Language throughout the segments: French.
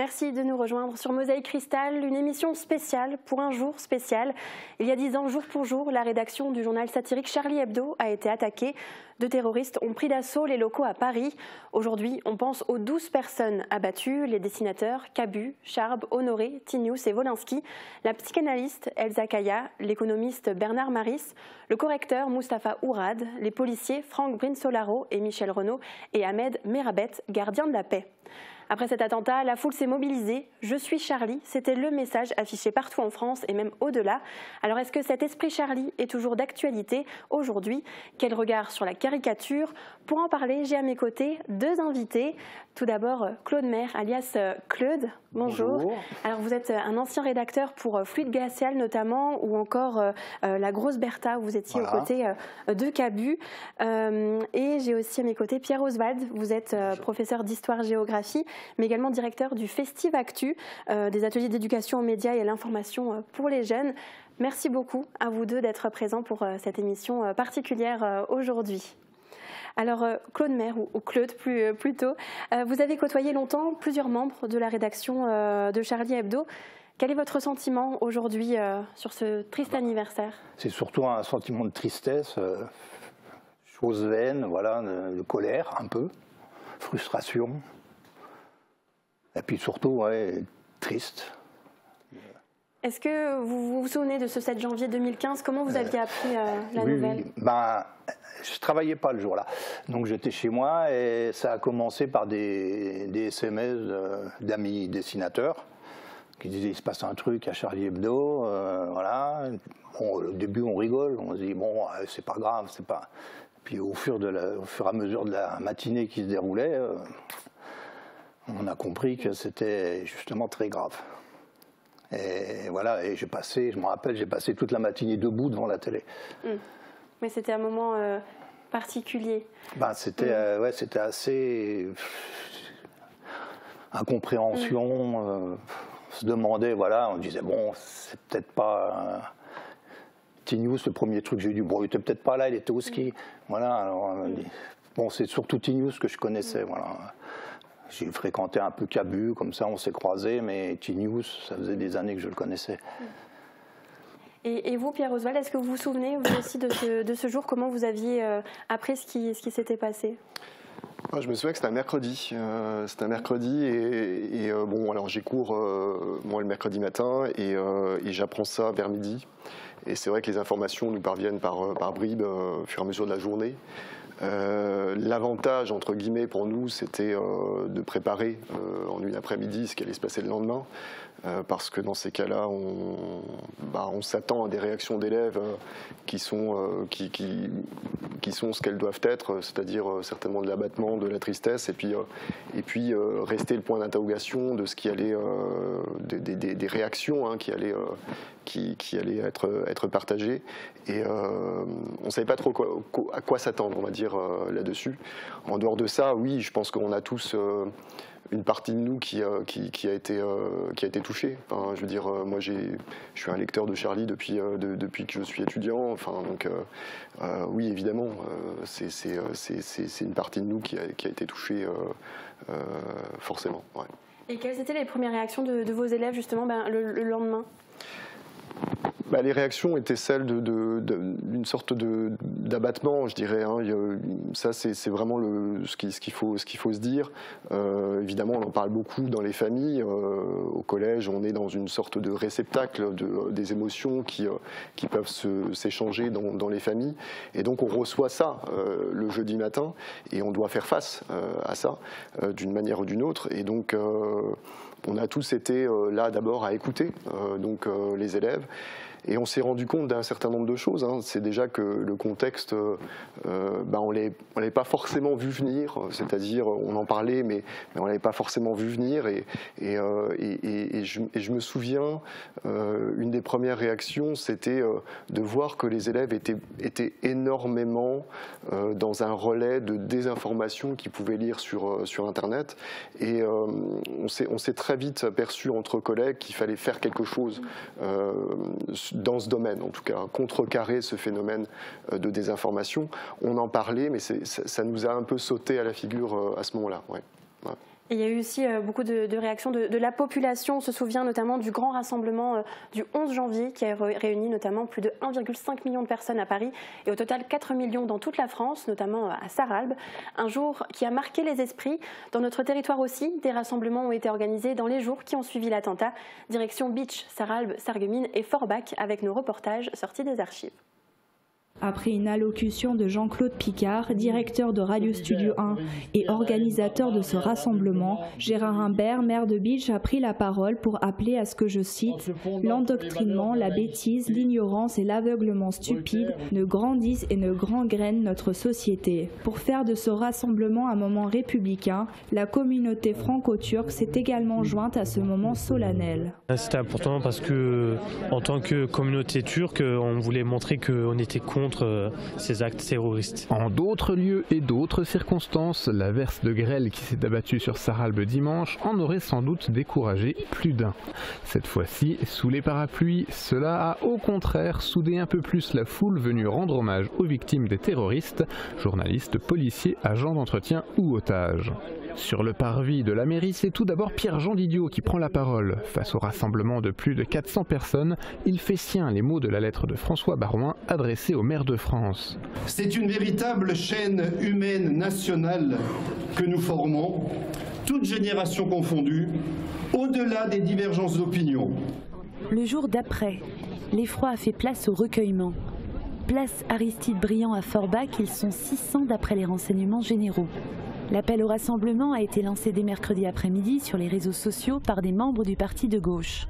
Merci de nous rejoindre sur Mosaïque Cristal, une émission spéciale pour un jour spécial. Il y a 10 ans, jour pour jour, la rédaction du journal satirique Charlie Hebdo a été attaquée. 2 terroristes ont pris d'assaut les locaux à Paris. Aujourd'hui, on pense aux 12 personnes abattues, les dessinateurs Cabu, Charb, Honoré, Tinius et Wolinski, la psychanalyste Elsa Kaya, l'économiste Bernard Maris, le correcteur Mustapha Ourad, les policiers Franck Brinsolaro et Michel Renaud et Ahmed Merabet, gardien de la paix. Après cet attentat, la foule s'est mobilisée. « Je suis Charlie », c'était le message affiché partout en France et même au-delà. Alors est-ce que cet esprit Charlie est toujours d'actualité aujourd'hui? Quel regard sur la caricature? Pour en parler, j'ai à mes côtés 2 invités. Tout d'abord, Claude Maire, alias Claude. Bonjour. Bonjour. Alors vous êtes un ancien rédacteur pour Fluide Glacial notamment, ou encore La Grosse Bertha, où vous étiez aux côtés de Cabu. Et j'ai aussi à mes côtés Pierre Oswald. Vous êtes professeur d'histoire-géographie, mais également directeur du Festiv Actu, des ateliers d'éducation aux médias et à l'information pour les jeunes. Merci beaucoup à vous deux d'être présents pour cette émission particulière aujourd'hui. Alors, Claude Maire, ou Claude plutôt, vous avez côtoyé longtemps plusieurs membres de la rédaction de Charlie Hebdo. Quel est votre sentiment aujourd'hui sur ce triste anniversaire? C'est surtout un sentiment de tristesse, chose vaine, voilà, de colère un peu, frustration, et puis surtout, ouais, triste. Est-ce que vous vous souvenez de ce 7 janvier 2015? Comment vous aviez appris la nouvelle? Oui. Ben, je ne travaillais pas le jour-là, donc j'étais chez moi et ça a commencé par des SMS d'amis dessinateurs qui disaient il se passe un truc à Charlie Hebdo, voilà. Bon, au début on rigole, on se dit bon c'est pas grave, c'est pas. Puis au fur et à mesure de la matinée qui se déroulait, on a compris que c'était justement très grave. Et voilà, et je me rappelle, j'ai passé toute la matinée debout devant la télé. Mais c'était un moment particulier. Ben, c'était ouais, c'était assez incompréhension. On se demandait, voilà, on disait bon, c'est peut-être pas Tinius, le premier truc que j'ai dit, bon, il était peut-être pas là, il était au ski. Voilà, alors bon, c'est surtout Tinius que je connaissais, voilà. J'ai fréquenté un peu Cabu, comme ça on s'est croisés, mais Tinius, ça faisait des années que je le connaissais. Et vous, Pierre Oswald, est-ce que vous vous souvenez vous aussi de ce jour? Comment vous aviez appris ce qui s'était passé? Je me souviens que c'était un mercredi. C'était un mercredi et bon, alors j'ai cours moi le mercredi matin et j'apprends ça vers midi. Et c'est vrai que les informations nous parviennent par bribes au fur et à mesure de la journée. L'avantage, entre guillemets, pour nous, c'était de préparer en une après-midi ce qui allait se passer le lendemain. Parce que dans ces cas-là, on s'attend à des réactions d'élèves qui sont ce qu'elles doivent être, c'est-à-dire certainement de l'abattement, de la tristesse, et puis rester le point d'interrogation de ce qui allait, des réactions hein, qui allaient être partagées. Et on ne savait pas trop à quoi s'attendre, on va dire, là-dessus. En dehors de ça, oui, je pense qu'on a tous une partie de nous qui a été touchée. Enfin, je veux dire, moi je suis un lecteur de Charlie depuis que je suis étudiant. Enfin, donc oui, évidemment, c'est une partie de nous qui a été touchée forcément. Ouais. Et quelles étaient les premières réactions de vos élèves justement le lendemain? Les réactions étaient celles d'une sorte d'abattement, je dirais. Hein. Ça, c'est vraiment ce qu'il faut se dire. Évidemment, on en parle beaucoup dans les familles. Au collège, on est dans une sorte de réceptacle des émotions qui peuvent s'échanger dans les familles. Et donc, on reçoit ça le jeudi matin et on doit faire face à ça d'une manière ou d'une autre. Et donc, on a tous été là d'abord à écouter les élèves. Et on s'est rendu compte d'un certain nombre de choses. Hein. C'est déjà que le contexte, on l'avait pas forcément vu venir. C'est-à-dire, on en parlait, mais on l'avait pas forcément vu venir. Et je me souviens, une des premières réactions, c'était de voir que les élèves étaient énormément dans un relais de désinformation qu'ils pouvaient lire sur Internet. Et on s'est très vite aperçu entre collègues qu'il fallait faire quelque chose dans ce domaine, en tout cas, contrecarrer ce phénomène de désinformation. On en parlait, mais ça nous a un peu sauté à la figure à ce moment-là. Ouais. Ouais. Et il y a eu aussi beaucoup de réactions de la population. On se souvient notamment du grand rassemblement du 11 janvier qui a réuni notamment plus de 1,5 million de personnes à Paris et au total 4 millions dans toute la France, notamment à Sarralbe. Un jour qui a marqué les esprits. Dans notre territoire aussi, des rassemblements ont été organisés dans les jours qui ont suivi l'attentat. Direction Bitche, Sarralbe, Sarreguemines et Forbach avec nos reportages sortis des archives. Après une allocution de Jean-Claude Picard, directeur de Radio Studio 1 et organisateur de ce rassemblement, Gérard Imbert, maire de Bitche, a pris la parole pour appeler à ce que, je cite, « l'endoctrinement, la bêtise, l'ignorance et l'aveuglement stupide ne grandissent et ne gangrènent notre société ». Pour faire de ce rassemblement un moment républicain, la communauté franco-turque s'est également jointe à ce moment solennel. C'était important parce que, en tant que communauté turque, on voulait montrer qu'on était contre ces actes terroristes. En d'autres lieux et d'autres circonstances, l'averse de grêle qui s'est abattue sur Sarralbe dimanche en aurait sans doute découragé plus d'un. Cette fois-ci, sous les parapluies, cela a au contraire soudé un peu plus la foule venue rendre hommage aux victimes des terroristes, journalistes, policiers, agents d'entretien ou otages. Sur le parvis de la mairie, c'est tout d'abord Pierre-Jean Didiot qui prend la parole. Face au rassemblement de plus de 400 personnes, il fait sien les mots de la lettre de François Baroin adressée au maire de France. C'est une véritable chaîne humaine nationale que nous formons, toutes générations confondues, au-delà des divergences d'opinion. Le jour d'après, l'effroi a fait place au recueillement. Place Aristide Briand à Forbach, ils sont 600 d'après les renseignements généraux. L'appel au rassemblement a été lancé dès mercredi après-midi sur les réseaux sociaux par des membres du parti de gauche.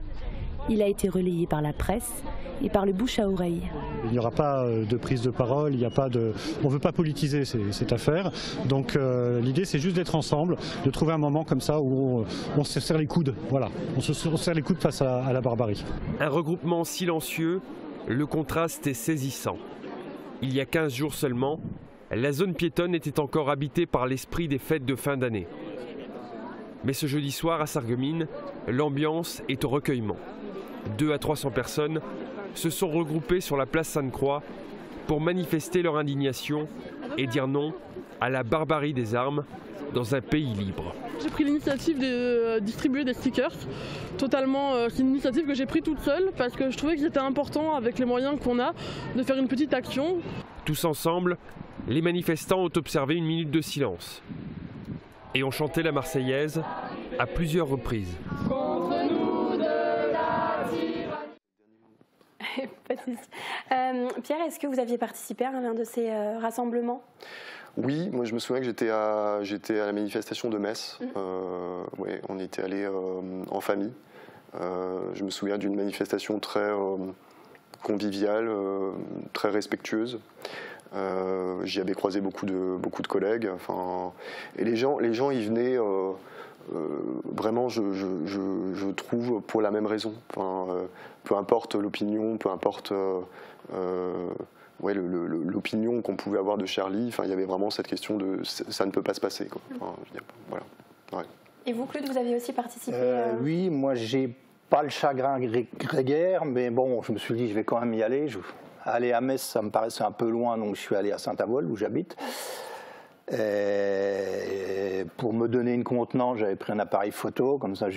Il a été relayé par la presse et par le bouche à oreille. Il n'y aura pas de prise de parole, on ne veut pas politiser cette affaire. Donc l'idée c'est juste d'être ensemble, de trouver un moment comme ça où on se serre les coudes. Voilà, on se serre les coudes face à la barbarie. Un regroupement silencieux, le contraste est saisissant. Il y a 15 jours seulement, la zone piétonne était encore habitée par l'esprit des fêtes de fin d'année. Mais ce jeudi soir à Sarreguemines, l'ambiance est au recueillement. 200 à 300 personnes se sont regroupées sur la place Sainte-Croix pour manifester leur indignation et dire non à la barbarie des armes dans un pays libre. J'ai pris l'initiative de distribuer des stickers. C'est une initiative que j'ai prise toute seule parce que je trouvais que c'était important, avec les moyens qu'on a, de faire une petite action. Tous ensemble, les manifestants ont observé une minute de silence et ont chanté la Marseillaise à plusieurs reprises. Pierre, est-ce que vous aviez participé à l'un de ces rassemblements ? Oui, moi je me souviens que j'étais à la manifestation de Metz. Ouais, on était allés en famille. Je me souviens d'une manifestation très conviviale, très respectueuse. J'y avais croisé beaucoup de collègues. Et les gens y venaient vraiment, je trouve, pour la même raison. Peu importe l'opinion, peu importe l'opinion qu'on pouvait avoir de Charlie, il y avait vraiment cette question de ça ne peut pas se passer, quoi. Voilà. Ouais. Et vous, Claude, vous aviez aussi participé Oui, moi j'ai pas le chagrin grégaire, mais bon, je me suis dit je vais quand même y aller. Aller à Metz, ça me paraissait un peu loin, donc je suis allé à Saint-Avold où j'habite. Pour me donner une contenance, j'avais pris un appareil photo, comme ça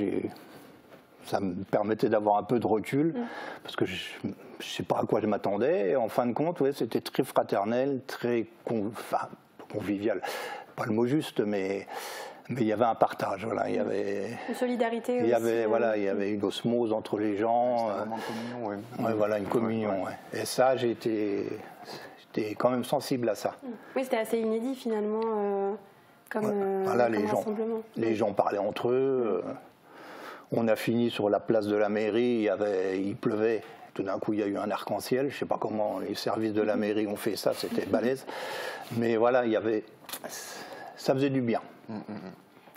ça me permettait d'avoir un peu de recul, parce que je ne sais pas à quoi je m'attendais. Et en fin de compte, ouais, c'était très fraternel, très convivial. Pas le mot juste, mais il y avait un partage. Voilà, il y avait une solidarité. Il y avait une osmose entre les gens. C'était vraiment une communion, ouais. Ouais, voilà, une communion. Ouais. Et ça, j'étais quand même sensible à ça. Oui, c'était assez inédit finalement, comme rassemblement. Les gens parlaient entre eux. On a fini sur la place de la mairie, il pleuvait. Tout d'un coup, il y a eu un arc-en-ciel. Je ne sais pas comment les services de la mairie ont fait ça, c'était balèze. Mais voilà, ça faisait du bien.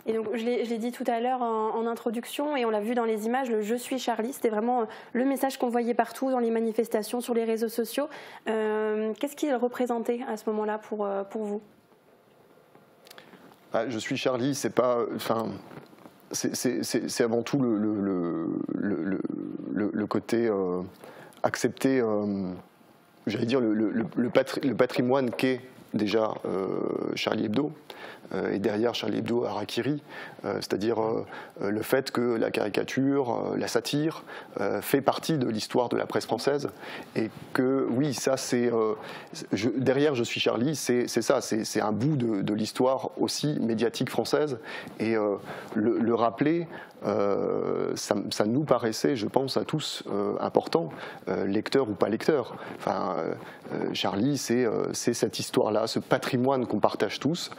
Et donc, je l'ai dit tout à l'heure en introduction, et on l'a vu dans les images, le « Je suis Charlie », c'était vraiment le message qu'on voyait partout dans les manifestations, sur les réseaux sociaux. Qu'est-ce qu'il représentait à ce moment-là pour vous ? Je suis Charlie, c'est pas... C'est avant tout le côté accepter, j'allais dire, le patrimoine qu'est déjà Charlie Hebdo, et derrière Charlie Hebdo, Harakiri, c'est-à-dire le fait que la caricature, la satire, fait partie de l'histoire de la presse française, et que oui, ça c'est derrière Je suis Charlie, c'est ça, c'est un bout de l'histoire aussi médiatique française, et le rappeler, ça nous paraissait, je pense à tous, important, lecteur ou pas lecteur. Enfin, Charlie, c'est cette histoire-là, ce patrimoine qu'on partage tous,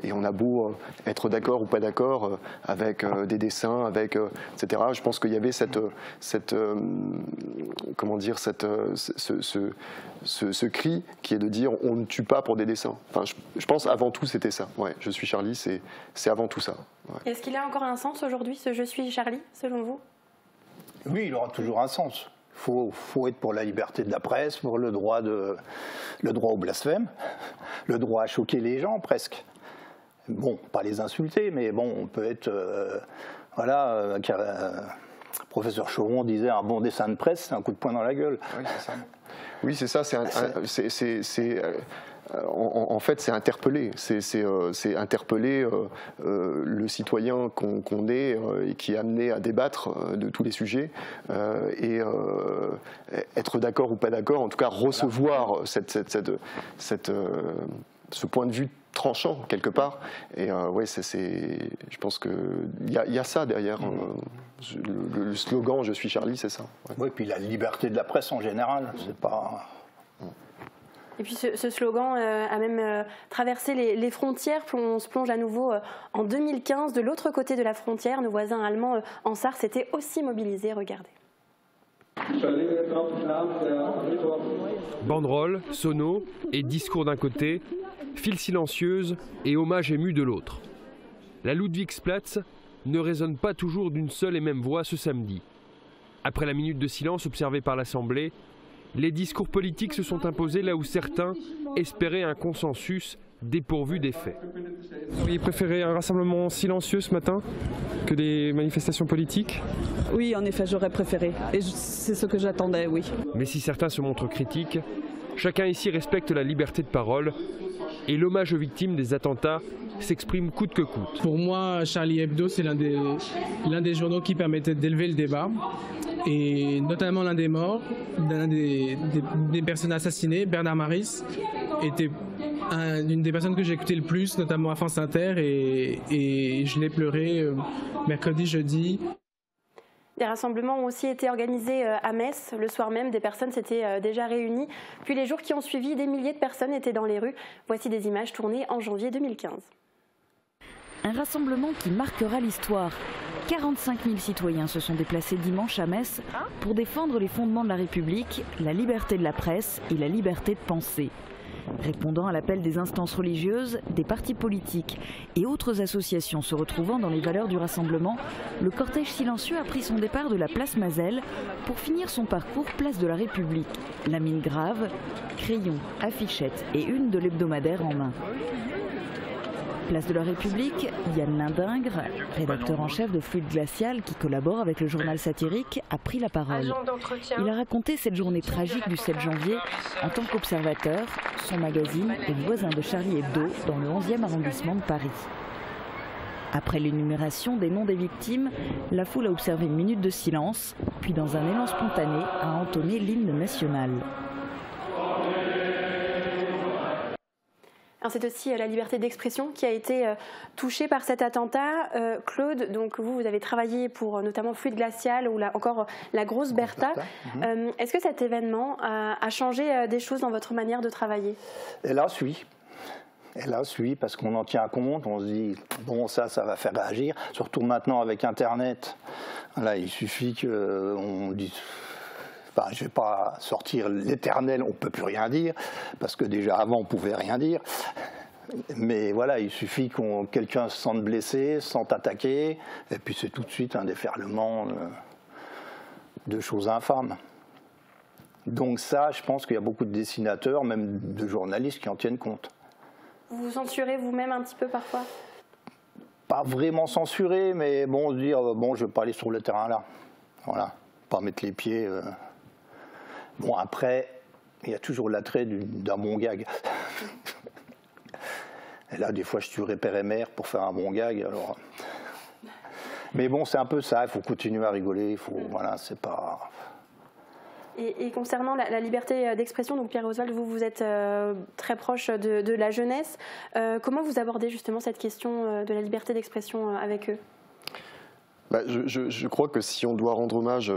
et on a beau être d'accord ou pas d'accord avec des dessins, avec etc. Je pense qu'il y avait comment dire, ce cri qui est de dire on ne tue pas pour des dessins. Enfin, je pense avant tout c'était ça. Ouais, Je suis Charlie, c'est avant tout ça. Ouais. Est-ce qu'il a encore un sens aujourd'hui, ce Je suis Charlie, selon vous? Oui, il aura toujours un sens. Il faut être pour la liberté de la presse, pour le droit au blasphème, le droit à choquer les gens presque. Bon, pas les insulter, mais bon, on peut être... professeur Choron disait un bon dessin de presse, c'est un coup de poing dans la gueule. Oui, c'est ça. En fait, c'est interpeller. C'est interpeller le citoyen qu'on est et qui est amené à débattre de tous les sujets et être d'accord ou pas d'accord, en tout cas recevoir ce point de vue tranchant quelque part. Et ouais, je pense qu'il y a ça derrière. Le slogan Je suis Charlie, c'est ça. Ouais. Oui, puis la liberté de la presse en général, c'est pas... Et puis ce slogan a même traversé les frontières. On se plonge à nouveau en 2015. De l'autre côté de la frontière, nos voisins allemands en Sarre s'étaient aussi mobilisés. Regardez. Banderoles, sonos et discours d'un côté, file silencieuse et hommage ému de l'autre. La Ludwigsplatz ne résonne pas toujours d'une seule et même voix ce samedi. Après la minute de silence observée par l'Assemblée, les discours politiques se sont imposés là où certains espéraient un consensus dépourvu des faits. Vous auriez préféré un rassemblement silencieux ce matin que des manifestations politiques? Oui, en effet, j'aurais préféré. Et c'est ce que j'attendais, oui. Mais si certains se montrent critiques, chacun ici respecte la liberté de parole et l'hommage aux victimes des attentats s'exprime coûte que coûte. Pour moi, Charlie Hebdo, c'est l'un des journaux qui permettait d'élever le débat. Et notamment l'un des morts, des personnes assassinées, Bernard Maris, était une des personnes que j'ai écoutées le plus, notamment à France Inter, et je l'ai pleuré mercredi, jeudi. Des rassemblements ont aussi été organisés à Metz. Le soir même, des personnes s'étaient déjà réunies. Puis les jours qui ont suivi, des milliers de personnes étaient dans les rues. Voici des images tournées en janvier 2015. Un rassemblement qui marquera l'histoire. 45 000 citoyens se sont déplacés dimanche à Metz pour défendre les fondements de la République, la liberté de la presse et la liberté de penser. Répondant à l'appel des instances religieuses, des partis politiques et autres associations se retrouvant dans les valeurs du rassemblement, le cortège silencieux a pris son départ de la place Mazel pour finir son parcours place de la République. La mine grave, crayons, affichettes et une de l'hebdomadaire en main. Place de la République, Yann Lindingre, rédacteur en chef de Fluide Glacial qui collabore avec le journal satirique, a pris la parole. Il a raconté cette journée tragique du 7 janvier en tant qu'observateur, son magazine et voisin de Charlie Hebdo dans le 11e arrondissement de Paris. Après l'énumération des noms des victimes, la foule a observé une minute de silence, puis dans un élan spontané a entonné l'hymne national. C'est aussi la liberté d'expression qui a été touchée par cet attentat. Claude, donc vous avez travaillé pour notamment Fluide Glacial ou encore la Grosse Bertha. Est-ce que cet événement a changé des choses dans votre manière de travailler? Hélas, oui. Hélas, oui, parce qu'on en tient compte, on se dit, bon, ça va faire réagir. Surtout maintenant avec Internet. Là, il suffit qu'on dise... Enfin, je ne vais pas sortir l'éternel, on ne peut plus rien dire, parce que déjà avant on ne pouvait rien dire. Mais voilà, il suffit que quelqu'un se sente blessé, se sente attaqué, et puis c'est tout de suite un déferlement de choses infâmes. Donc ça, je pense qu'il y a beaucoup de dessinateurs, même de journalistes qui en tiennent compte. Vous vous censurez vous-même un petit peu parfois? Pas vraiment censuré, mais bon, dire, bon, je ne vais pas aller sur le terrain là. Voilà, pas mettre les pieds... Bon, après, il y a toujours l'attrait d'un bon gag. Et là, des fois, je tuerais père et mère pour faire un bon gag. Alors... Mais bon, c'est un peu ça, il faut continuer à rigoler, il faut, voilà, c'est pas... Et concernant la liberté d'expression, donc Pierre-Oswald, vous êtes très proche de la jeunesse. Comment vous abordez justement cette question de la liberté d'expression avec eux ? Je crois que si on doit rendre hommage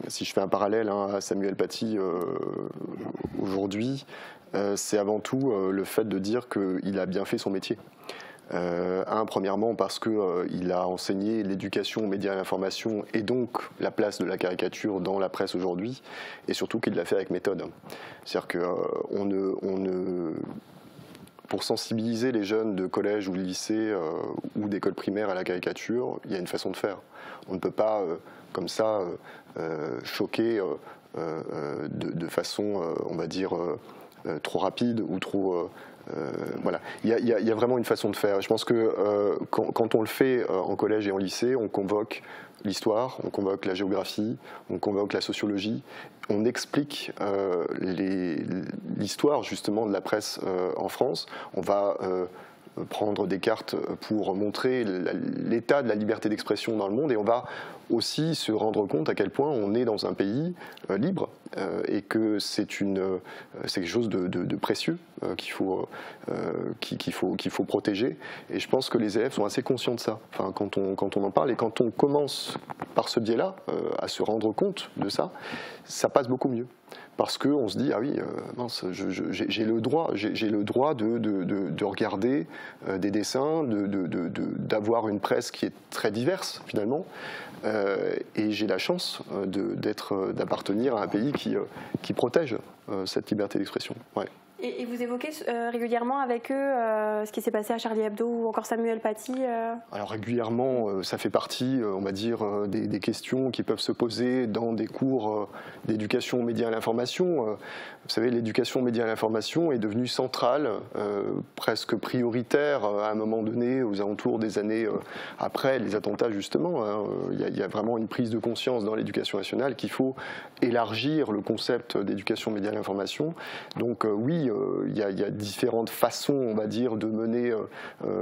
si je fais un parallèle à Samuel Paty aujourd'hui, c'est avant tout le fait de dire qu'il a bien fait son métier. Premièrement parce qu'il a enseigné l'éducation aux médias et à l'information et donc la place de la caricature dans la presse aujourd'hui, et surtout qu'il l'a fait avec méthode. C'est-à-dire pour sensibiliser les jeunes de collège ou de lycée ou d'école primaire à la caricature, il y a une façon de faire. On ne peut pas, comme ça, choquer de façon, on va dire, trop rapide ou trop... voilà. Il y a vraiment une façon de faire. Je pense que quand on le fait en collège et en lycée, on convoque l'histoire, on convoque la géographie, on convoque la sociologie, on explique l'histoire justement de la presse en France. On va prendre des cartes pour montrer l'état de la liberté d'expression dans le monde, et on va aussi se rendre compte à quel point on est dans un pays libre et que c'est quelque chose de précieux qu'il faut protéger. Et je pense que les élèves sont assez conscients de ça. Enfin, quand on en parle et quand on commence par ce biais-là à se rendre compte de ça, ça passe beaucoup mieux. Parce qu'on se dit, ah oui, mince, j'ai le droit de regarder des dessins, d'avoir une presse qui est très diverse finalement, et j'ai la chance d'appartenir à un pays qui protège cette liberté d'expression. Ouais. Et vous évoquez régulièrement avec eux ce qui s'est passé à Charlie Hebdo ou encore Samuel Paty Alors régulièrement, ça fait partie, on va dire, des questions qui peuvent se poser dans des cours d'éducation aux médias et à l'information. Vous savez, l'éducation aux médias et à l'information est devenue centrale, presque prioritaire à un moment donné, aux alentours des années après les attentats justement. Il y a vraiment une prise de conscience dans l'éducation nationale qu'il faut élargir le concept d'éducation aux médias et à l'information. Donc oui, il y a différentes façons, on va dire, de mener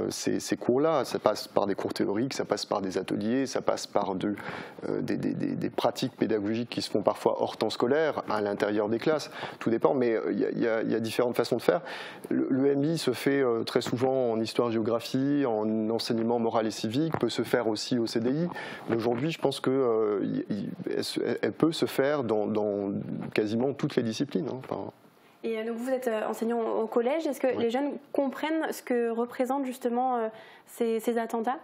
ces cours-là. Ça passe par des cours théoriques, ça passe par des ateliers, ça passe par des pratiques pédagogiques qui se font parfois hors temps scolaire, à l'intérieur des classes. Tout dépend, mais il y a différentes façons de faire. Le MI se fait très souvent en histoire-géographie, en enseignement moral et civique, peut se faire aussi au CDI. Mais aujourd'hui, je pense qu'elle peut se faire dans quasiment toutes les disciplines. Enfin, et donc vous êtes enseignant au collège. Est-ce que les jeunes comprennent ce que représentent justement ces attentats ?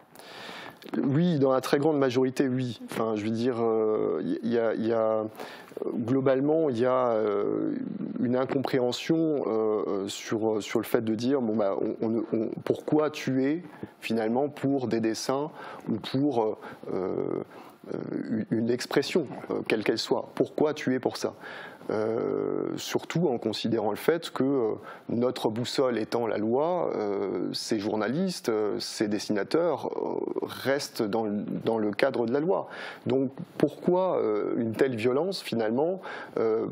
Oui, dans la très grande majorité, oui. Enfin, je veux dire, globalement, il y a une incompréhension sur le fait de dire bon, bah, pourquoi tuer finalement pour des dessins ou pour une expression, quelle qu'elle soit. Pourquoi tuer pour ça ? Surtout en considérant le fait que notre boussole étant la loi, ces journalistes, ces dessinateurs restent dans le cadre de la loi. Donc pourquoi une telle violence finalement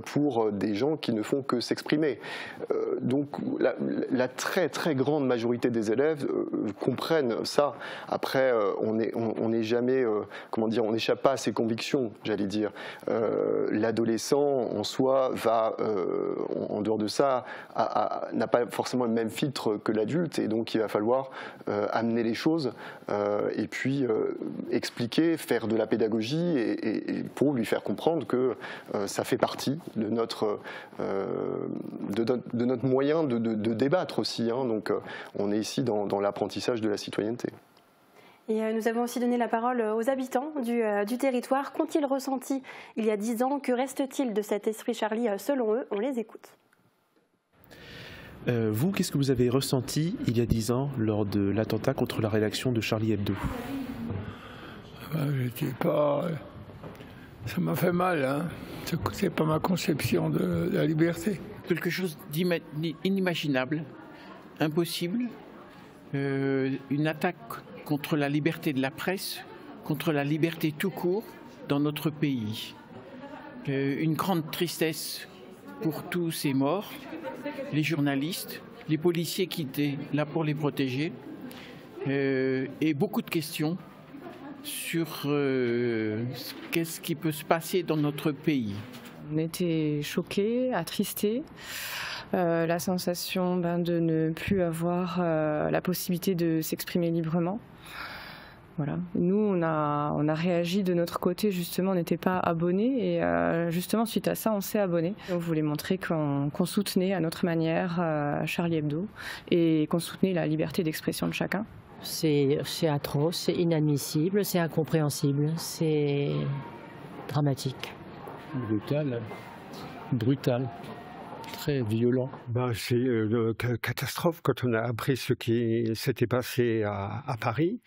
pour des gens qui ne font que s'exprimer ? Donc la très très grande majorité des élèves comprennent ça. Après, on n'est jamais, comment dire, on n'échappe pas à ses convictions, j'allais dire. L'adolescent en soi va, en dehors de ça, n'a pas forcément le même filtre que l'adulte, et donc il va falloir amener les choses et puis expliquer, faire de la pédagogie et pour lui faire comprendre que ça fait partie de notre moyen de débattre aussi. Hein. Donc on est ici dans l'apprentissage de la citoyenneté. Et nous avons aussi donné la parole aux habitants du territoire. Qu'ont-ils ressenti il y a 10 ans ? Que reste-t-il de cet esprit Charlie selon eux ? On les écoute. Vous, qu'est-ce que vous avez ressenti il y a 10 ans lors de l'attentat contre la rédaction de Charlie Hebdo ? J'étais pas... Ça m'a fait mal, hein. C'est pas ma conception de la liberté. Quelque chose d'inimaginable, impossible, une attaque contre la liberté de la presse, contre la liberté tout court dans notre pays. Une grande tristesse pour tous ces morts les journalistes, les policiers qui étaient là pour les protéger, et beaucoup de questions sur qu'est-ce qui peut se passer dans notre pays. On était choqués, attristés. La sensation de ne plus avoir la possibilité de s'exprimer librement. Voilà. Nous, on a réagi de notre côté, justement, on n'était pas abonnés et justement, suite à ça, on s'est abonnés. On voulait montrer qu'on soutenait à notre manière Charlie Hebdo et qu'on soutenait la liberté d'expression de chacun. C'est atroce, c'est inadmissible, c'est incompréhensible, c'est dramatique. Brutal, brutal. Très violent. C'est une catastrophe quand on a appris ce qui s'était passé à Paris.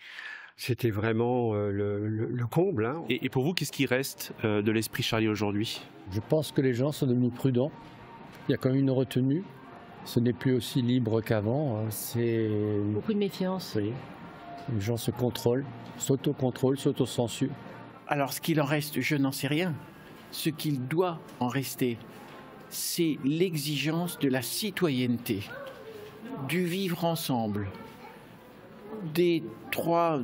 C'était vraiment le comble. Hein. Et pour vous, qu'est-ce qui reste de l'esprit Charlie aujourd'hui? Je pense que les gens sont devenus prudents. Il y a quand même une retenue. Ce n'est plus aussi libre qu'avant. C'est beaucoup de méfiance. Oui. Les gens se contrôlent, s'autocontrôlent, s'autocensurent. Alors, ce qu'il en reste, je n'en sais rien. Ce qu'il doit en rester, c'est l'exigence de la citoyenneté, du vivre ensemble, des 3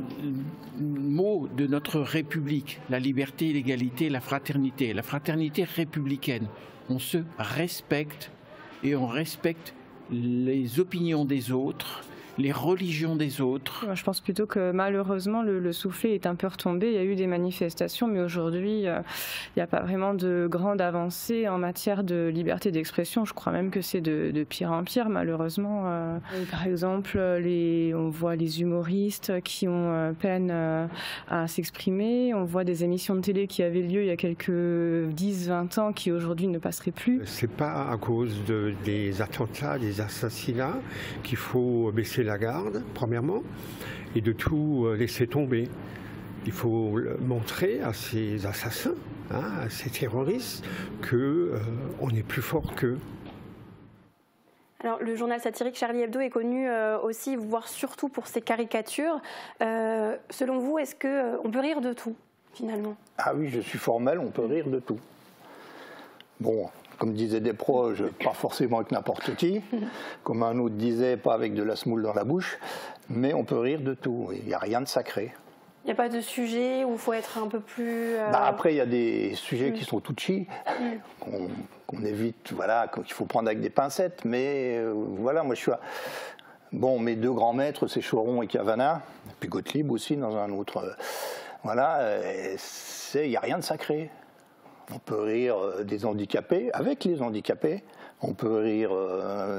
mots de notre République, la liberté, l'égalité, la fraternité. La fraternité républicaine, on se respecte et on respecte les opinions des autres, les religions des autres. Je pense plutôt que malheureusement le soufflet est un peu retombé. Il y a eu des manifestations, mais aujourd'hui il n'y a pas vraiment de grande avancée en matière de liberté d'expression. Je crois même que c'est de pire en pire, malheureusement. Par exemple, on voit les humoristes qui ont peine à s'exprimer. On voit des émissions de télé qui avaient lieu il y a quelques 10-20 ans qui aujourd'hui ne passeraient plus. C'est pas à cause des attentats, des assassinats qu'il faut baisser la garde, premièrement, et de tout laisser tomber. Il faut montrer à ces assassins, à ces terroristes, qu'on est plus fort qu'eux. Alors, le journal satirique Charlie Hebdo est connu aussi, voire surtout pour ses caricatures. Selon vous, est-ce qu'on peut rire de tout, finalement? Ah oui, je suis formel, on peut rire de tout. Bon, comme disaient des proches, pas forcément avec n'importe qui. Comme un autre disait, pas avec de la semoule dans la bouche. Mais on peut rire de tout. Il n'y a rien de sacré. Il n'y a pas de sujet où il faut être un peu plus... Après, il y a des sujets qui sont touchy, qu'on évite, voilà, qu'il faut prendre avec des pincettes. Mais voilà, moi je suis... Bon, mes 2 grands maîtres, c'est Choron et Cavana. Puis Gottlieb aussi, dans un autre... Voilà, il n'y a rien de sacré. On peut rire des handicapés avec les handicapés. On peut rire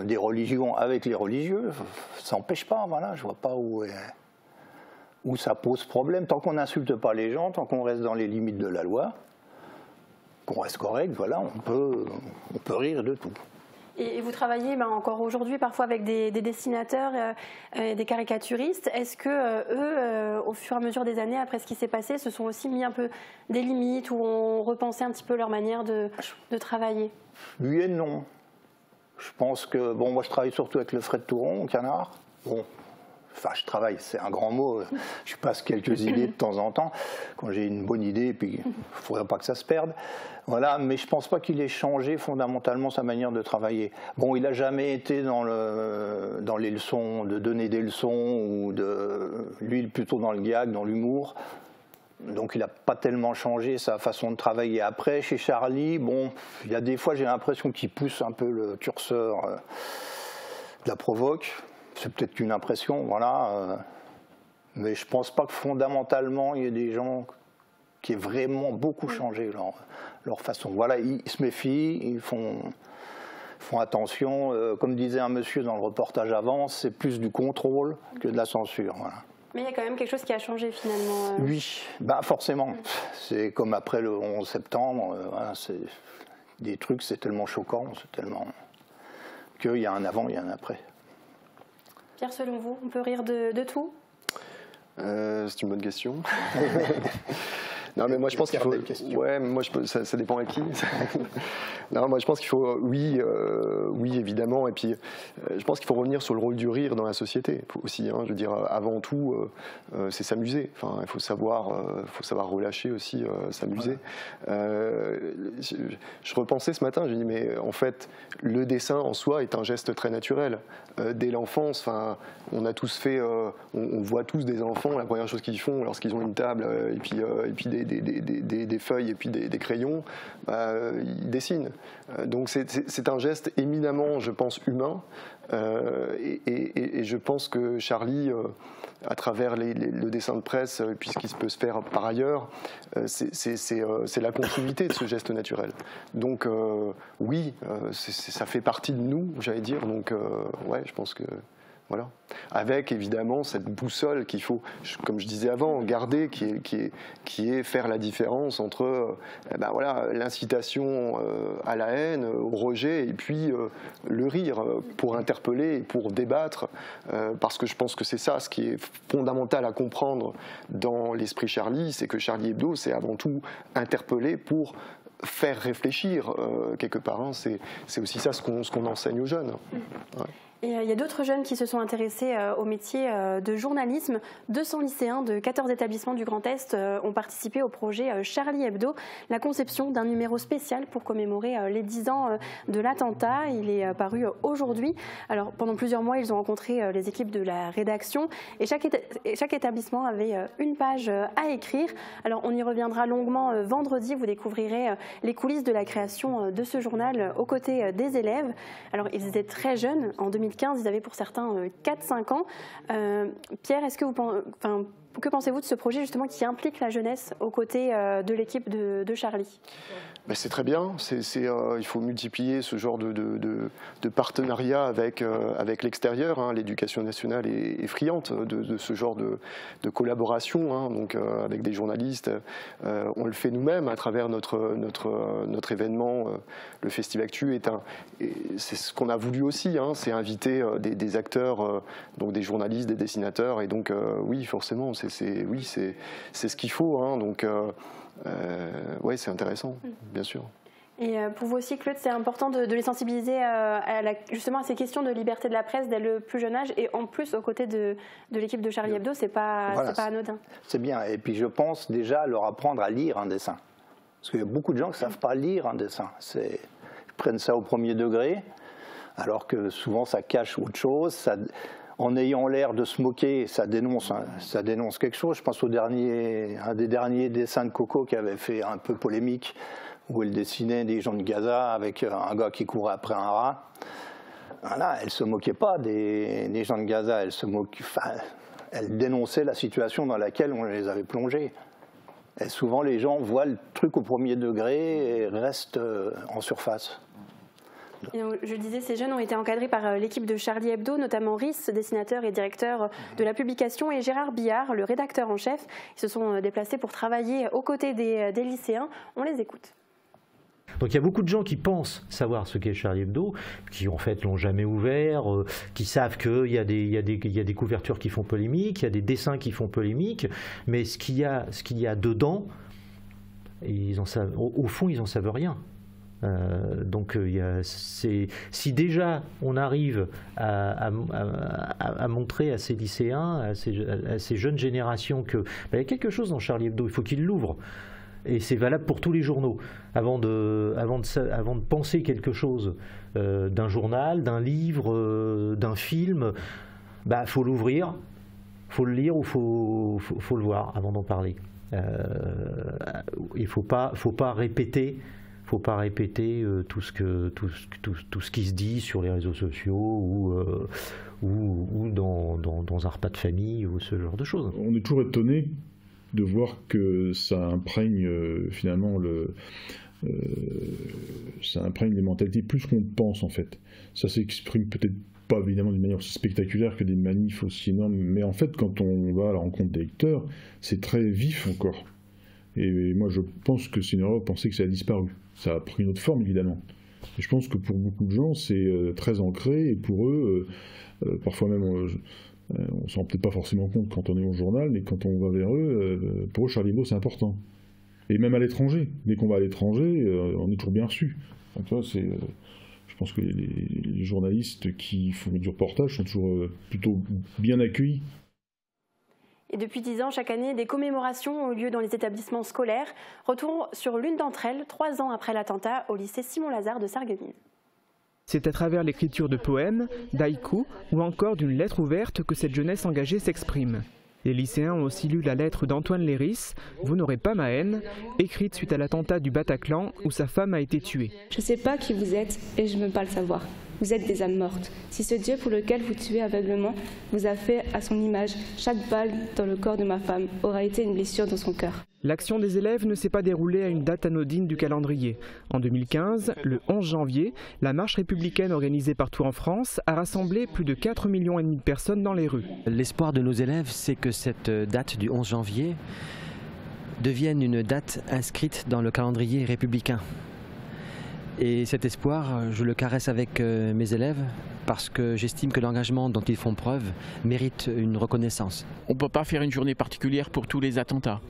des religions avec les religieux. Ça n'empêche pas, voilà. Je ne vois pas où ça pose problème. Tant qu'on n'insulte pas les gens, tant qu'on reste dans les limites de la loi, qu'on reste correct, voilà, on peut rire de tout. Et vous travaillez encore aujourd'hui parfois avec des dessinateurs, des caricaturistes. Est-ce que eux, au fur et à mesure des années, après ce qui s'est passé, se sont aussi mis un peu des limites ou ont repensé un petit peu leur manière de travailler? Oui et non. Je pense que, bon, moi je travaille surtout avec le Fred Touron au Canard. Bon, enfin je travaille, c'est un grand mot. Je passe quelques idées de temps en temps quand j'ai une bonne idée, et puis il ne faudrait pas que ça se perde. Voilà, mais je ne pense pas qu'il ait changé fondamentalement sa manière de travailler. Bon, il n'a jamais été dans les leçons, de donner des leçons, ou lui plutôt dans le gag, dans l'humour. Donc il n'a pas tellement changé sa façon de travailler. Après, chez Charlie, bon, il y a des fois j'ai l'impression qu'il pousse un peu le curseur de la provoque. C'est peut-être qu'une impression, voilà. Mais je ne pense pas que fondamentalement il y ait des gens qui aient vraiment beaucoup changé leur façon. Voilà, ils se méfient, ils font attention. Comme disait un monsieur dans le reportage avant, c'est plus du contrôle que de la censure. Voilà. Mais il y a quand même quelque chose qui a changé finalement. Oui, forcément. C'est comme après le 11 septembre, voilà, des trucs, c'est tellement choquant, c'est tellement qu'il y a un avant, il y a un après. Pierre, selon vous, on peut rire de tout? C'est une bonne question. Non, mais moi je pense qu'il faut. Ouais, moi ça dépend à qui. Non, moi je pense qu'il faut, oui, évidemment. Et puis je pense qu'il faut revenir sur le rôle du rire dans la société aussi. Hein, je veux dire, avant tout, c'est s'amuser. Enfin, il faut savoir relâcher aussi, s'amuser. Je repensais ce matin, j'ai dit mais en fait, le dessin en soi est un geste très naturel. Dès l'enfance, enfin, on a tous fait, on voit tous des enfants. La première chose qu'ils font lorsqu'ils ont une table et puis des feuilles et puis des crayons, ils dessinent. Donc c'est un geste éminemment, je pense, humain. Et je pense que Charlie, à travers le dessin de presse, puisqu'il peut se faire par ailleurs, c'est la continuité de ce geste naturel. Donc oui, ça fait partie de nous, j'allais dire. Donc ouais, je pense que... Voilà. Avec évidemment cette boussole qu'il faut, comme je disais avant, garder, qui est faire la différence entre l'incitation à la haine, au rejet, et puis le rire pour interpeller et pour débattre, parce que je pense que c'est ça ce qui est fondamental à comprendre dans l'esprit Charlie, c'est que Charlie Hebdo, c'est avant tout interpeller pour faire réfléchir quelque part. Hein. C'est aussi ça ce qu'on enseigne aux jeunes. Ouais. Et il y a d'autres jeunes qui se sont intéressés au métier de journalisme. 200 lycéens de 14 établissements du Grand Est ont participé au projet Charlie Hebdo, la conception d'un numéro spécial pour commémorer les 10 ans de l'attentat. Il est paru aujourd'hui. Alors, pendant plusieurs mois, ils ont rencontré les équipes de la rédaction et chaque établissement avait une page à écrire. Alors, on y reviendra longuement vendredi. Vous découvrirez les coulisses de la création de ce journal aux côtés des élèves. Alors, ils étaient très jeunes. En 2015, ils avaient pour certains 4-5 ans. Pierre, que pensez-vous de ce projet justement qui implique la jeunesse aux côtés de l'équipe de Charlie ? Ben c'est très bien. Il faut multiplier ce genre de partenariat avec l'extérieur. Hein. L'éducation nationale est friande de ce genre de collaboration, hein. Donc avec des journalistes. On le fait nous-mêmes à travers notre événement. Le Festivactu c'est ce qu'on a voulu aussi. Hein. C'est inviter des acteurs, donc des journalistes, des dessinateurs. Et donc oui, forcément, c'est ce qu'il faut. Hein. Donc oui, c'est intéressant, bien sûr. Et pour vous aussi, Claude, c'est important de les sensibiliser justement à ces questions de liberté de la presse dès le plus jeune âge, et en plus aux côtés de l'équipe de Charlie Hebdo, c'est pas anodin. C'est bien, et puis je pense déjà leur apprendre à lire un dessin. Parce qu'il y a beaucoup de gens qui ne savent pas lire un dessin. Ils prennent ça au premier degré, alors que souvent ça cache autre chose. En ayant l'air de se moquer, ça dénonce quelque chose. Je pense un des derniers dessins de Coco qui avait fait un peu polémique, où elle dessinait des gens de Gaza avec un gars qui courait après un rat. Voilà, elle ne se moquait pas des gens de Gaza, elle dénonçait la situation dans laquelle on les avait plongés. Et souvent, les gens voient le truc au premier degré et restent en surface. Et je disais, ces jeunes ont été encadrés par l'équipe de Charlie Hebdo, notamment Rhys, dessinateur et directeur de la publication, et Gérard Billard, le rédacteur en chef. Ils se sont déplacés pour travailler aux côtés des lycéens. On les écoute. Donc il y a beaucoup de gens qui pensent savoir ce qu'est Charlie Hebdo, qui en fait l'ont jamais ouvert, qui savent qu'il y a des couvertures qui font polémique, il y a des dessins qui font polémique, mais ce qu'il y a dedans, au fond ils n'en savent rien. Donc si déjà on arrive à montrer à ces lycéens, à ces jeunes générations qu'il y a quelque chose dans Charlie Hebdo, il faut qu'ils l'ouvrent. Et c'est valable pour tous les journaux. Avant de penser quelque chose d'un journal, d'un livre, d'un film, faut l'ouvrir, faut le lire ou faut le voir avant d'en parler. Il faut pas répéter. Faut pas répéter tout ce qui se dit sur les réseaux sociaux ou dans un repas de famille ou ce genre de choses. On est toujours étonné de voir que ça imprègne finalement ça imprègne les mentalités plus qu'on pense en fait. Ça s'exprime peut-être pas évidemment d'une manière aussi spectaculaire que des manifs aussi énormes, mais en fait quand on va à la rencontre des lecteurs, c'est très vif encore. Et moi je pense que c'est une erreur de penser que ça a disparu. Ça a pris une autre forme évidemment. Et je pense que pour beaucoup de gens c'est très ancré, et pour eux, parfois même on ne s'en rend peut-être pas forcément compte quand on est au journal, mais quand on va vers eux, pour eux Charlie Hebdo c'est important. Et même à l'étranger, dès qu'on va à l'étranger, on est toujours bien reçu. Donc, tu vois, je pense que les journalistes qui font du reportage sont toujours plutôt bien accueillis. Et depuis 10 ans, chaque année, des commémorations ont lieu dans les établissements scolaires. Retour sur l'une d'entre elles, 3 ans après l'attentat, au lycée Simon-Lazare de Sarreguemines. C'est à travers l'écriture de poèmes, d'haïkus ou encore d'une lettre ouverte que cette jeunesse engagée s'exprime. Les lycéens ont aussi lu la lettre d'Antoine Léris, « Vous n'aurez pas ma haine », écrite suite à l'attentat du Bataclan où sa femme a été tuée. Je ne sais pas qui vous êtes et je ne veux pas le savoir. Vous êtes des âmes mortes. Si ce Dieu pour lequel vous tuez aveuglement vous a fait à son image, chaque balle dans le corps de ma femme aura été une blessure dans son cœur. L'action des élèves ne s'est pas déroulée à une date anodine du calendrier. En 2015, le 11 janvier, la marche républicaine organisée partout en France a rassemblé plus de 4,5 millions de personnes dans les rues. L'espoir de nos élèves, c'est que cette date du 11 janvier devienne une date inscrite dans le calendrier républicain. Et cet espoir, je le caresse avec mes élèves parce que j'estime que l'engagement dont ils font preuve mérite une reconnaissance. On ne peut pas faire une journée particulière pour tous les attentats,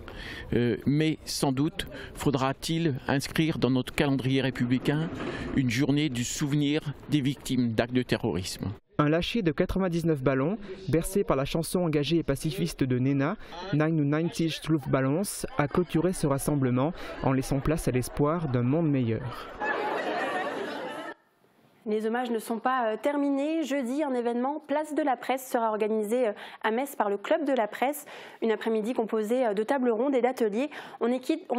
mais sans doute faudra-t-il inscrire dans notre calendrier républicain une journée du souvenir des victimes d'actes de terrorisme. Un lâcher de 99 ballons, bercé par la chanson engagée et pacifiste de Nena, 99 Truth Ballons, a clôturé ce rassemblement en laissant place à l'espoir d'un monde meilleur. Les hommages ne sont pas terminés. Jeudi, un événement Place de la Presse sera organisé à Metz par le Club de la Presse. Une après-midi composée de tables rondes et d'ateliers. On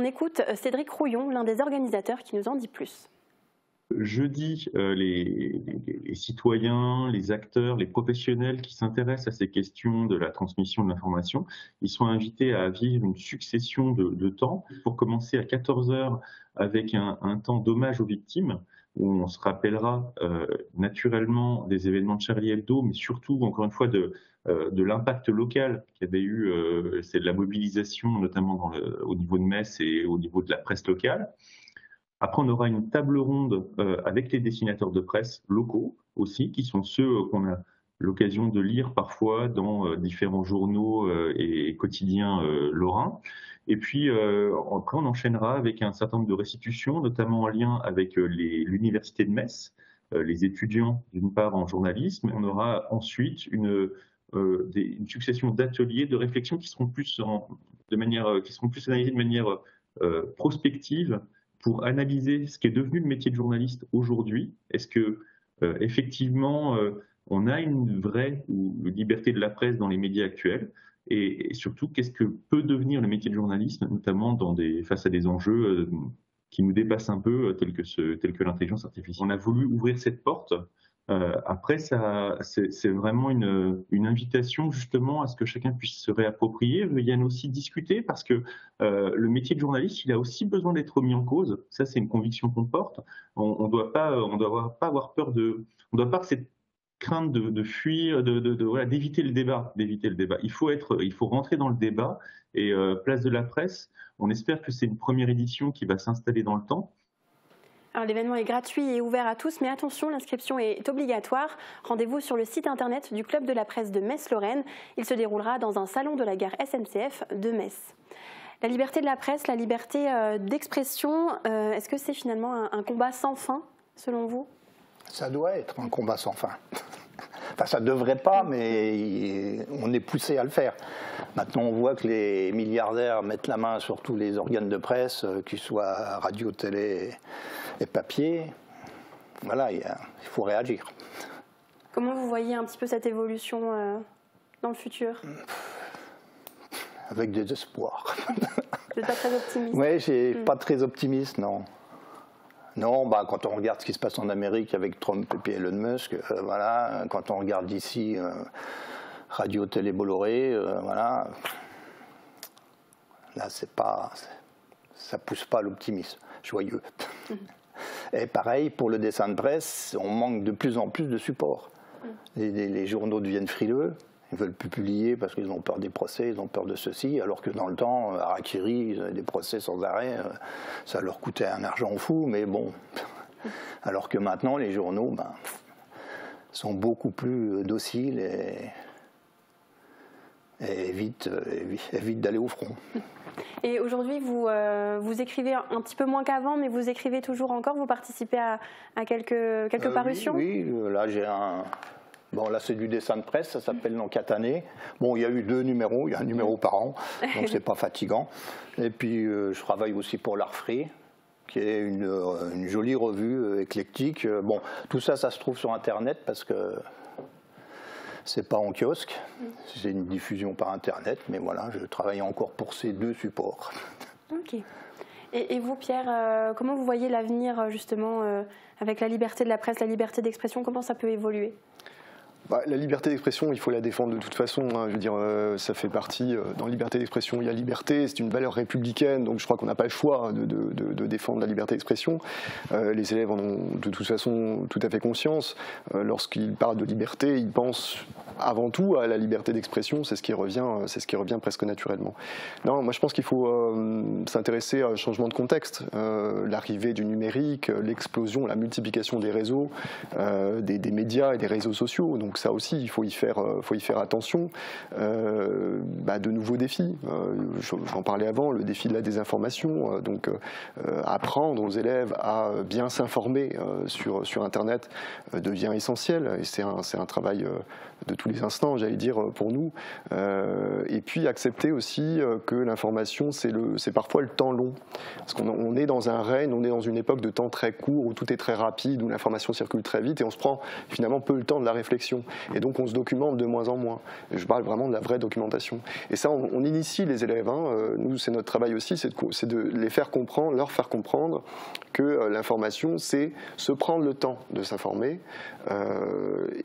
écoute Cédric Rouillon, l'un des organisateurs, qui nous en dit plus. Jeudi, les citoyens, les acteurs, les professionnels qui s'intéressent à ces questions de la transmission de l'information, ils sont invités à vivre une succession de temps. Pour commencer à 14 h avec un temps d'hommage aux victimes, où on se rappellera naturellement des événements de Charlie Hebdo, mais surtout, encore une fois, de l'impact local qu'il y avait eu, c'est de la mobilisation, notamment au niveau de Metz et au niveau de la presse locale. Après, on aura une table ronde avec les dessinateurs de presse locaux aussi, qui sont ceux qu'on a l'occasion de lire parfois dans différents journaux et quotidiens lorrains. Et puis, après, on enchaînera avec un certain nombre de restitutions, notamment en lien avec l'Université de Metz, les étudiants, d'une part, en journalisme. On aura ensuite une succession d'ateliers, de réflexions qui seront plus analysés de manière prospective pour analyser ce qui est devenu le métier de journaliste aujourd'hui. Est-ce que, effectivement, on a une vraie liberté de la presse dans les médias actuels? Et surtout, qu'est-ce que peut devenir le métier de journaliste, notamment face à des enjeux qui nous dépassent un peu, tels que l'intelligence artificielle. On a voulu ouvrir cette porte. Après, c'est vraiment une invitation justement à ce que chacun puisse se réapproprier, vienne aussi discuter, parce que le métier de journaliste, il a aussi besoin d'être remis en cause. Ça, c'est une conviction qu'on porte. On ne doit pas avoir peur on doit pas cette crainte de fuir, d'éviter le débat. Il faut rentrer dans le débat. Et Place de la Presse, on espère que c'est une première édition qui va s'installer dans le temps. Alors, l'événement est gratuit et ouvert à tous, mais attention, l'inscription est obligatoire. Rendez-vous sur le site internet du Club de la Presse de Metz-Lorraine. Il se déroulera dans un salon de la gare SNCF de Metz. La liberté de la presse, la liberté d'expression, est-ce que c'est finalement un combat sans fin, selon vous ? Ça doit être un combat sans fin. Enfin, ça ne devrait pas, mais on est poussé à le faire. Maintenant, on voit que les milliardaires mettent la main sur tous les organes de presse, qu'ils soient radio, télé et papier. Voilà, il faut réagir. Comment vous voyez un petit peu cette évolution dans le futur ? Avec des espoirs. Vous n'êtes pas très optimiste ? Oui, je ne suis pas très optimiste, non. Non, quand on regarde ce qui se passe en Amérique avec Trump et puis Elon Musk, voilà. Quand on regarde ici Radio Télé Bolloré, voilà. Là, ça pousse pas à l'optimisme joyeux. Et pareil pour le dessin de presse, on manque de plus en plus de support. Les journaux deviennent frileux. Ils ne veulent plus publier parce qu'ils ont peur des procès, ils ont peur de ceci, alors que dans le temps, Harakiri, ils avaient des procès sans arrêt, ça leur coûtait un argent fou, mais bon. Alors que maintenant, les journaux sont beaucoup plus dociles et évite d'aller au front. Et aujourd'hui, vous écrivez un petit peu moins qu'avant, mais vous écrivez toujours encore, vous participez à quelques parutions? Oui, là j'ai un... Bon, là c'est du dessin de presse, ça s'appelle Dans 4 années. Bon, il y a eu 2 numéros, il y a un numéro par an, donc c'est pas fatigant. Et puis je travaille aussi pour l'Art Free, qui est une jolie revue éclectique. Bon, tout ça, ça se trouve sur Internet parce que c'est pas en kiosque, c'est une diffusion par Internet, mais voilà, je travaille encore pour ces 2 supports. Ok. Et vous, Pierre, comment vous voyez l'avenir justement avec la liberté de la presse, la liberté d'expression, comment ça peut évoluer? La liberté d'expression, il faut la défendre de toute façon. Hein. Je veux dire, ça fait partie. Dans la liberté d'expression, il y a liberté. C'est une valeur républicaine, donc je crois qu'on n'a pas le choix de défendre la liberté d'expression. Les élèves en ont de toute façon tout à fait conscience. Lorsqu'ils parlent de liberté, ils pensent avant tout à la liberté d'expression. C'est ce qui revient presque naturellement. Non, moi je pense qu'il faut s'intéresser au changement de contexte, l'arrivée du numérique, l'explosion, la multiplication des réseaux, des médias et des réseaux sociaux. Donc ça aussi, il faut y faire attention. De nouveaux défis. J'en parlais avant, le défi de la désinformation. Apprendre aux élèves à bien s'informer sur Internet devient essentiel. Et c'est un travail de tous les instants, j'allais dire, pour nous. Et puis accepter aussi que l'information, c'est parfois le temps long. Parce qu'on est dans un règne, on est dans une époque de temps très court, où tout est très rapide, où l'information circule très vite, et on se prend finalement peu le temps de la réflexion. Et donc on se documente de moins en moins. Et je parle vraiment de la vraie documentation. Et ça, on initie les élèves. Nous, c'est notre travail aussi, c'est de les faire comprendre, leur faire comprendre que l'information, c'est se prendre le temps de s'informer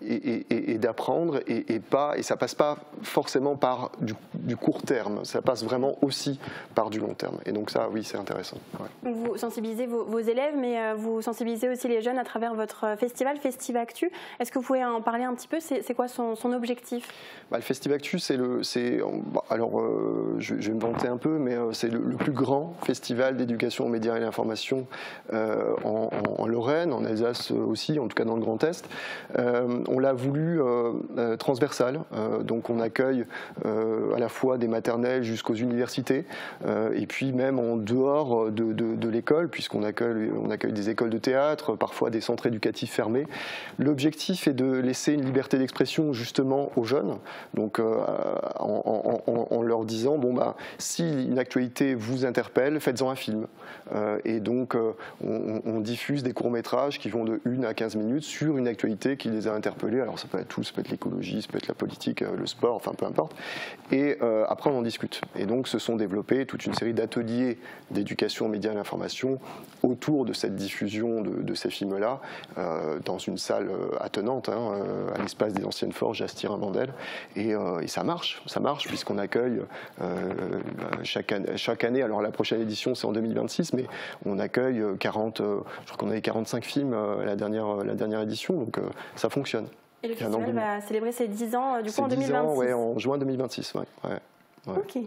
et d'apprendre, et ça passe pas forcément par du court terme, ça passe vraiment aussi par du long terme. Et donc ça, oui, c'est intéressant. Ouais. Vous sensibilisez vos élèves, mais vous sensibilisez aussi les jeunes à travers votre festival, Festivactu. Est-ce que vous pouvez en parler un petit peu? C'est quoi son objectif? Le Festivactu, je vais me vanter un peu, mais c'est le plus grand festival d'éducation aux médias et à l'information en Lorraine, en Alsace aussi, en tout cas dans le Grand Est. On l'a voulu transversal, donc on accueille à la fois des maternelles jusqu'aux universités, et puis même en dehors de l'école, puisqu'on accueille des écoles de théâtre, parfois des centres éducatifs fermés. L'objectif est de laisser une liberté d'expression justement aux jeunes, donc en leur disant si une actualité vous interpelle, faites-en un film. Et donc on diffuse des courts-métrages qui vont de 1 à 15 minutes sur une actualité qui les a interpellés. Alors ça peut être tout, ça peut être l'écologie, ça peut être la politique, le sport, enfin peu importe. Et après on en discute. Et donc se sont développés toute une série d'ateliers d'éducation aux médias et à l'information autour de cette diffusion de ces films-là, dans une salle attenante, à l'espace des anciennes forges à Styrin-Vandel. Et ça marche puisqu'on accueille chaque année, alors la prochaine édition c'est en 2026, mais on accueille je crois qu'on avait 45 films la dernière édition, donc ça fonctionne. Et le festival va célébrer ses 10 ans du coup en 2026. 10 ans, ouais, en juin 2026. Ouais. Ok.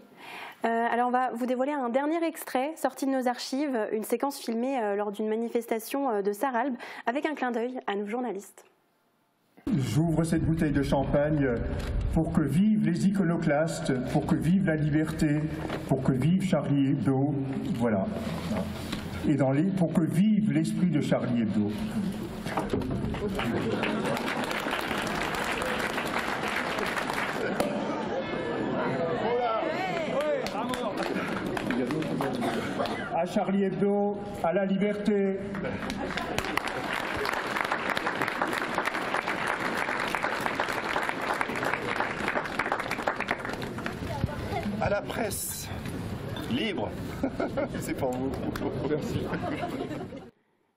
Alors on va vous dévoiler un dernier extrait sorti de nos archives, une séquence filmée lors d'une manifestation de Sarralbe, avec un clin d'œil à nos journalistes. J'ouvre cette bouteille de champagne pour que vivent les iconoclastes, pour que vive la liberté, pour que vive Charlie Hebdo, voilà. Et pour que vive l'esprit de Charlie Hebdo. À Charlie Hebdo, à la liberté. À la presse, libre. C'est pour vous. Merci.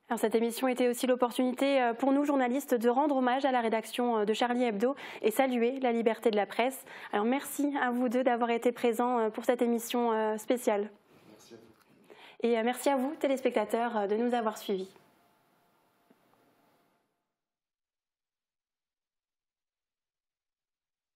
Alors cette émission était aussi l'opportunité pour nous, journalistes, de rendre hommage à la rédaction de Charlie Hebdo et saluer la liberté de la presse. Alors merci à vous deux d'avoir été présents pour cette émission spéciale. Merci à vous. Et merci à vous, téléspectateurs, de nous avoir suivis.